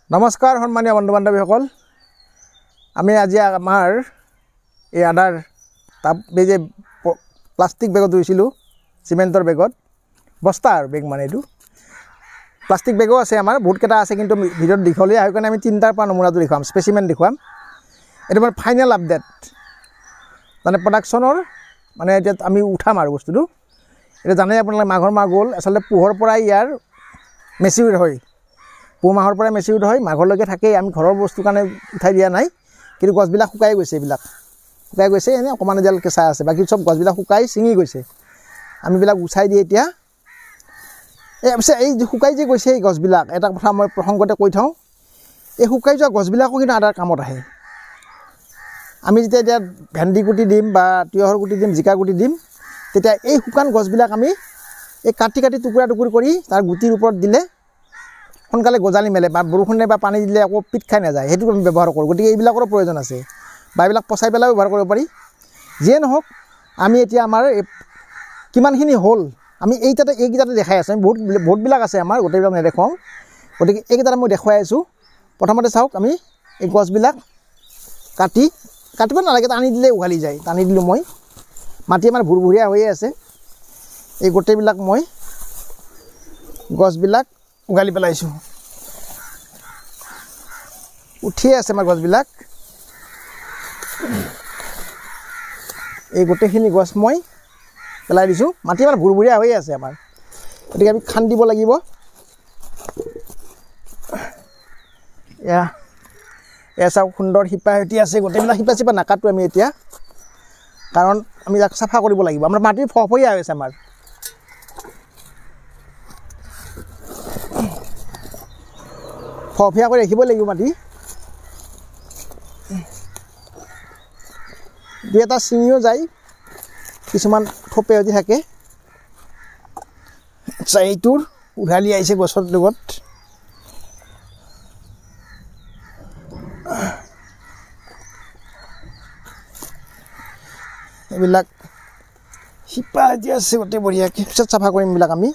নমস্কাৰ সন্মানীয় বন্ধু বান্ধৱীসকল আমি আজি আমাৰ এই আদাৰ তাপ যে প্লাষ্টিক বেগত ৰুইছিলোঁ সিমেন্টৰ বেগত বস্তাৰ বেগ মানে এইটো প্লাষ্টিক বেগো আছে আমাৰ বহুত কেইটা আছে কিন্তু ভিডিঅ'ত দীঘলীয়া হয় কাৰণে আমি তিনিটাৰ পৰা নমুনাটো দেখুৱাম স্পেচিমেন দেখুৱাম এইটো মানে ফাইনেল আপডেট মানে প্ৰডাকশ্যনৰ মানে এতিয়া আমি উঠাম আৰু বস্তুটো এটা জানে আপোনালোকে মাঘৰ মাহ গ'ল আচলতে পোহৰ পৰা ইয়াৰ মেচিউৰ হয় পুহ মাহৰ পৰা মেচিউৰ হয় মাঘলৈকে থাকেই আমি ঘৰৰ বস্তু কাৰণে উঠাই দিয়া নাই কিন্তু গছবিলাক শুকাই গৈছে এইবিলাক শুকাই গৈছে এনে অকণমান এডাল কেঁচা আছে বাকী চব গছবিলাক শুকাই ছিঙি গৈছে আমি বিলাক উঠাই দি এতিয়া এই শুকাই যে গৈছে এই গছবিলাক এটা কথা মই প্ৰসংগতে কৈ থওঁ এই শুকাই যোৱা গছবিলাকো কিন্তু আদাৰ কামত আহে আমি যেতিয়া এতিয়া ভেন্দি গুটি দিম বা তিয়হৰ গুটি দিম জিকা গুটি দিম তেতিয়া এই শুকান গছবিলাক আমি এই কাটি কাটি টুকুৰা টুকুৰি কৰি তাৰ গুটিৰ ওপৰত দিলে সোনকালে গজালি মেলে বা বৰষুণে বা পানী দিলে আকৌ পিট খাই নাযায় সেইটো আমি ব্যৱহাৰ কৰোঁ গতিকে এইবিলাকৰো প্ৰয়োজন আছে বা এইবিলাক পচাই পেলাই ব্যৱহাৰ কৰিব পাৰি যিয়ে নহওক আমি এতিয়া আমাৰ কিমানখিনি হ'ল আমি এইকেইটাতে দেখাই আছোঁ আমি বহুতবিলাক আছে আমাৰ গোটেইবিলাক নেদেখাওঁ গতিকে এইকেইটাত মই দেখুৱাই আছোঁ প্ৰথমতে চাওক আমি এই গছবিলাক কাটিব নালাগে টানি দিলে উঘালি যায় টানি দিলোঁ মই মাটি আমাৰ ভুৰভুৰীয়া হৈয়ে আছে এই গোটেইবিলাক মই গছবিলাক উঘালি পেলাইছোঁ উঠিয়ে আছে আমাৰ গছবিলাক এই গোটেইখিনি গছ মই পেলাই দিছোঁ মাটি আমাৰ ভুৰভুৰীয়া হৈয়ে আছে আমাৰ গতিকে আমি খান্দিব লাগিব এয়া চাওক সুন্দৰ শিপা সৈতে আছে গোটেইবিলাক শিপা চিপা নাকাটো আমি এতিয়া কাৰণ আমি ইয়াক চাফা কৰিব লাগিব আমাৰ মাটি ফৰফৰীয়া হৈ আছে আমাৰ ফৰফৰীয়া কৰি ৰাখিব লাগিব মাটি দুই এটা ছিঙিও যায় কিছুমান থপে হৈ থাকে এইটোৰ উঘালি আহিছে গছৰ লগত এইবিলাক শিপা এতিয়া আছে গোটেই বঢ়িয়াকৈ পিছত চাফা কৰিম এইবিলাক আমি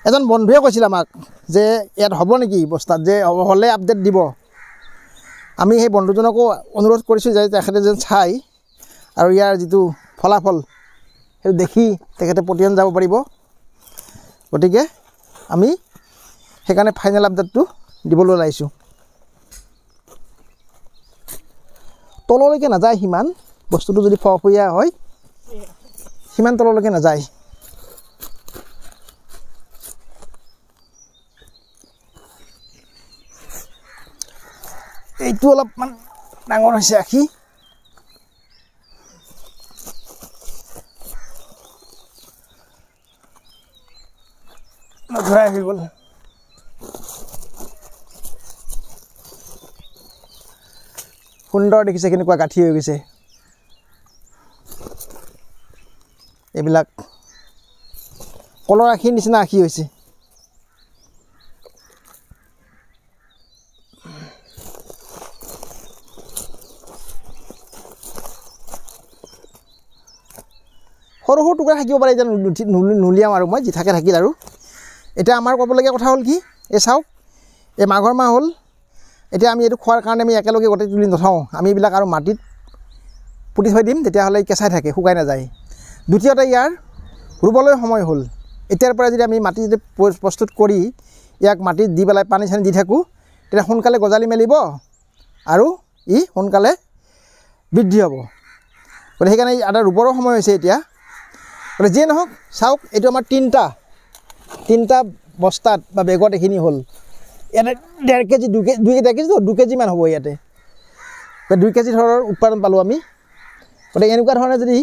এজন বন্ধুৱে কৈছিল আমাক যে ইয়াত হ'ব নেকি বস্তাত যে হ'লে আপডেট দিব আমি সেই বন্ধুজনকো অনুৰোধ কৰিছোঁ যে তেখেতে যেন চাই আৰু ইয়াৰ যিটো ফলাফল সেইটো দেখি তেখেতে প্ৰতিজন যাব পাৰিব গতিকে আমি সেইকাৰণে ফাইনেল আপডেটটো দিবলৈ ওলাইছোঁ তললৈকে নাযায় সিমান বস্তুটো যদি ফৰফৰীয়া হয় সিমান তললৈকে নাযায় এইটো অলপমান ডাঙৰ হৈছে আখি নধৰাই হৈ গ'ল সুন্দৰ দেখিছে কেনেকুৱা গাঁঠি হৈ গৈছে এইবিলাক কলৰ আখিৰ নিচিনা আখি হৈছে সৰু সৰু টুকুৰা থাকিব পাৰে এতিয়া নুলিয়াম আৰু মই যি থাকে থাকিল আৰু এতিয়া আমাৰ ক'বলগীয়া কথা হ'ল কি এই চাওক এই মাঘৰ মাহ হ'ল এতিয়া আমি এইটো খোৱাৰ কাৰণে আমি একেলগে গোটেই তুলি নথওঁ আমি এইবিলাক আৰু মাটিত পুতি থৈ দিম তেতিয়াহ'লে কেঁচাই থাকে শুকাই নাযায় দ্বিতীয়তে ইয়াৰ ৰুবলৈ সময় হ'ল এতিয়াৰ পৰা যদি আমি মাটি যদি প্ৰস্তুত কৰি ইয়াক মাটিত দি পেলাই পানী চানী দি থাকোঁ তেতিয়া সোনকালে গজালি মেলিব আৰু ই সোনকালে বৃদ্ধি হ'ব গতিকে সেইকাৰণে আদা ৰুবৰো সময় হৈছে এতিয়া গতিকে যিয়ে নহওক চাওক এইটো আমাৰ তিনিটা বস্তাত বা বেগত এইখিনি হ'ল ইয়াতে 1.5 কেজি 2 কেজিমান হ'ব ইয়াতে 2 কেজি ধৰণৰ উৎপাদন পালোঁ আমি গতিকে এনেকুৱা ধৰণে যদি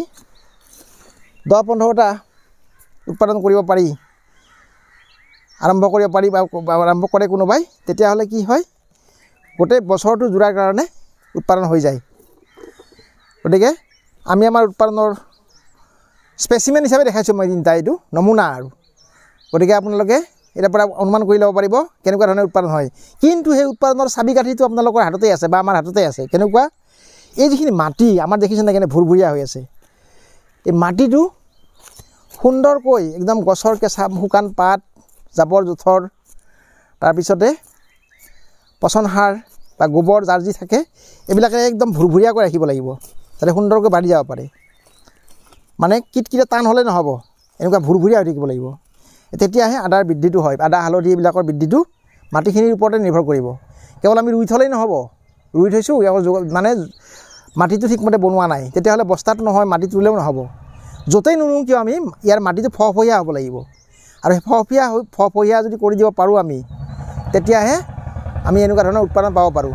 10-15টা উৎপাদন কৰিব পাৰি আৰম্ভ কৰিব পাৰি বা আৰম্ভ কৰে কোনোবাই তেতিয়াহ'লে কি হয় গোটেই বছৰটো জোৰাৰ কাৰণে উৎপাদন হৈ যায় গতিকে আমি আমাৰ উৎপাদনৰ স্পেচিমেন হিচাপে দেখাইছোঁ মই তিনিটা এইটো নমুনা আৰু গতিকে আপোনালোকে এটাৰ পৰা অনুমান কৰি ল'ব পাৰিব কেনেকুৱা ধৰণে উৎপাদন হয় কিন্তু সেই উৎপাদনৰ চাবিকাঠিটো আপোনালোকৰ হাততে আছে বা আমাৰ হাততে আছে কেনেকুৱা এই যিখিনি মাটি আমাৰ দেখিছে না কেনে ভুৰভুৰীয়া হৈ আছে এই মাটিটো সুন্দৰকৈ একদম গছৰ কেঁচা শুকান পাত জাবৰ জোথৰ তাৰপিছতে পচন সাৰ বা গোবৰ যাৰ যি থাকে এইবিলাকে একদম ভুৰভুৰীয়াকৈ ৰাখিব লাগিব যাতে সুন্দৰকৈ বাঢ়ি যাব পাৰে মানে কিটকিটা টান হ'লে নহ'ব এনেকুৱা ভুৰভুৰীয়া হৈ থাকিব লাগিব তেতিয়াহে আদাৰ বৃদ্ধিটো হয় আদা হালধি এইবিলাকৰ বৃদ্ধিটো মাটিখিনিৰ ওপৰতে নিৰ্ভৰ কৰিব কেৱল আমি ৰুই থ'লেই নহ'ব ৰুই থৈছোঁ মানে মাটিটো ঠিকমতে বনোৱা নাই তেতিয়াহ'লে বস্তাটো নহয় মাটিত ৰুলেও নহ'ব য'তেই নুৰুওঁ কিয় আমি ইয়াৰ মাটিটো ফহফহীয়া হ'ব লাগিব আৰু সেই ফহফহীয়া যদি কৰি দিব পাৰোঁ আমি তেতিয়াহে আমি এনেকুৱা ধৰণৰ উৎপাদন পাব পাৰোঁ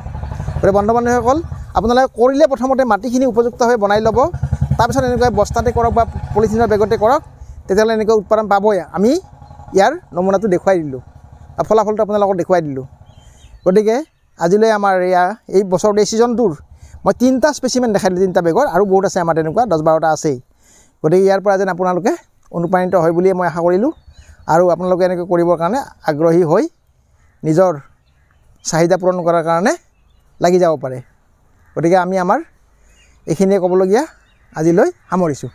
গতিকে বন্ধু বান্ধৱীসকল আপোনালোকে কৰিলে প্ৰথমতে মাটিখিনি উপযুক্তভাৱে বনাই ল'ব তাৰপিছত এনেকৈ বস্তাতে কৰক বা পলিথিনৰ বেগতে কৰক তেতিয়াহ'লে এনেকৈ উৎপাদন পাবই আমি ইয়াৰ নমুনাটো দেখুৱাই দিলোঁ ফলাফলটো আপোনালোকক দেখুৱাই দিলোঁ গতিকে আজিলৈ আমাৰ এই বছৰৰ এই ছিজনটোৰ মই 3টা স্পেচিমেন দেখাই দিলোঁ 3টা বেগৰ আৰু বহুত আছে আমাৰ তেনেকুৱা 10-12টা আছেই গতিকে ইয়াৰ পৰা যেন আপোনালোকে অনুপ্ৰাণিত হয় বুলিয়ে মই আশা কৰিলোঁ আৰু আপোনালোকে এনেকৈ কৰিবৰ কাৰণে আগ্ৰহী হৈ নিজৰ চাহিদা পূৰণ কৰাৰ কাৰণে লাগি যাব পাৰে গতিকে আমি আমাৰ এইখিনিয়ে ক'বলগীয়া আজিলৈ সামৰিছোঁ